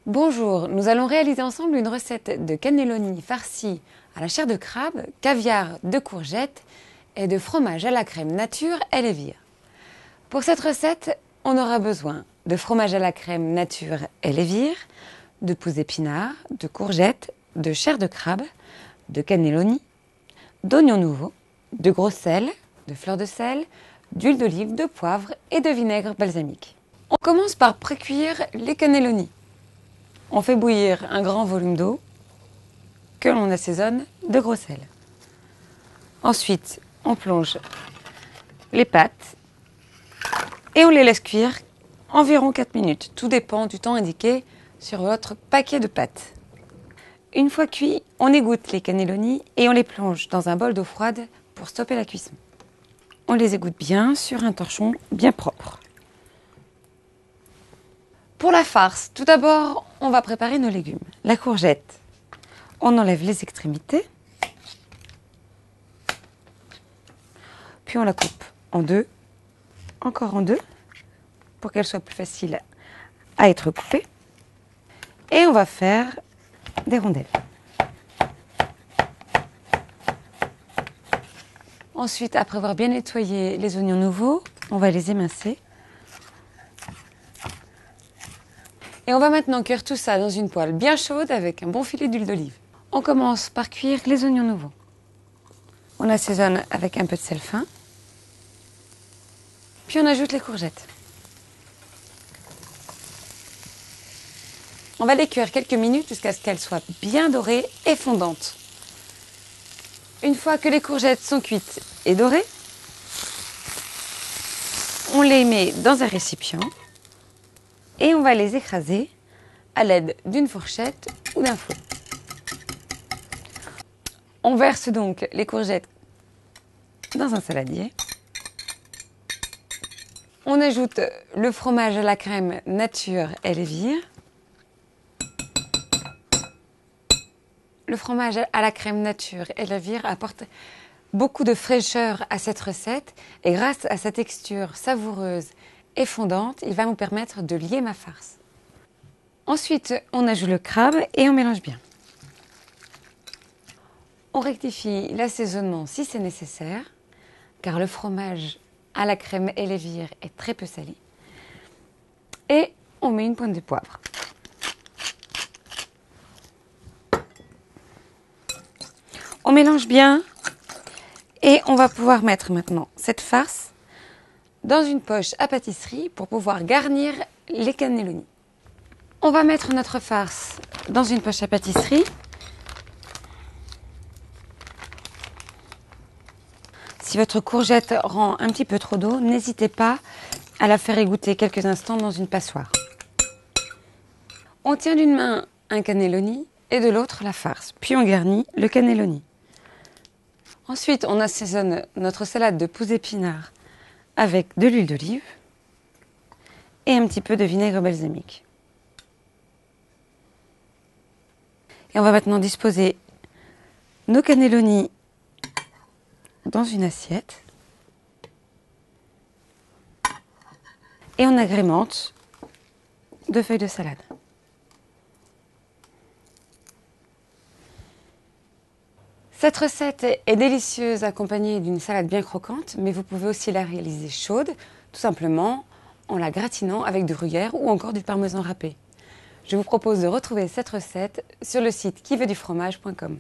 Bonjour, nous allons réaliser ensemble une recette de cannelloni farci à la chair de crabe, caviar, de courgettes et de fromage à la crème nature et levure. Pour cette recette, on aura besoin de fromage à la crème nature et levure, de pousses d'épinards, de courgettes, de chair de crabe, de cannelloni, d'oignons nouveaux, de gros sel, de fleur de sel, d'huile d'olive, de poivre et de vinaigre balsamique. On commence par précuire les cannelloni. On fait bouillir un grand volume d'eau que l'on assaisonne de gros sel. Ensuite, on plonge les pâtes et on les laisse cuire environ 4 minutes. Tout dépend du temps indiqué sur votre paquet de pâtes. Une fois cuits, on égoutte les cannelloni et on les plonge dans un bol d'eau froide pour stopper la cuisson. On les égoutte bien sur un torchon bien propre. Pour la farce, tout d'abord, on va préparer nos légumes. La courgette, on enlève les extrémités, puis on la coupe en deux, encore en deux, pour qu'elle soit plus facile à être coupée. Et on va faire des rondelles. Ensuite, après avoir bien nettoyé les oignons nouveaux, on va les émincer. Et on va maintenant cuire tout ça dans une poêle bien chaude avec un bon filet d'huile d'olive. On commence par cuire les oignons nouveaux. On assaisonne avec un peu de sel fin. Puis on ajoute les courgettes. On va les cuire quelques minutes jusqu'à ce qu'elles soient bien dorées et fondantes. Une fois que les courgettes sont cuites et dorées, on les met dans un récipient et on va les écraser à l'aide d'une fourchette ou d'un fouet. On verse donc les courgettes dans un saladier. On ajoute le fromage à la crème nature et levure. Le fromage à la crème nature et levure apporte beaucoup de fraîcheur à cette recette et grâce à sa texture savoureuse et fondante, il va nous permettre de lier ma farce. Ensuite, on ajoute le crabe et on mélange bien. On rectifie l'assaisonnement si c'est nécessaire, car le fromage à la crème et levure est très peu salé. Et on met une pointe de poivre. On mélange bien et on va pouvoir mettre maintenant cette farce dans une poche à pâtisserie pour pouvoir garnir les cannelloni. On va mettre notre farce dans une poche à pâtisserie. Si votre courgette rend un petit peu trop d'eau, n'hésitez pas à la faire égoutter quelques instants dans une passoire. On tient d'une main un cannelloni et de l'autre la farce, puis on garnit le cannelloni. Ensuite, on assaisonne notre salade de pousses d'épinards avec de l'huile d'olive et un petit peu de vinaigre balsamique. Et on va maintenant disposer nos cannelloni dans une assiette et on agrémente de feuilles de salade. Cette recette est délicieuse accompagnée d'une salade bien croquante, mais vous pouvez aussi la réaliser chaude, tout simplement en la gratinant avec du gruyère ou encore du parmesan râpé. Je vous propose de retrouver cette recette sur le site quiveutdufromage.com.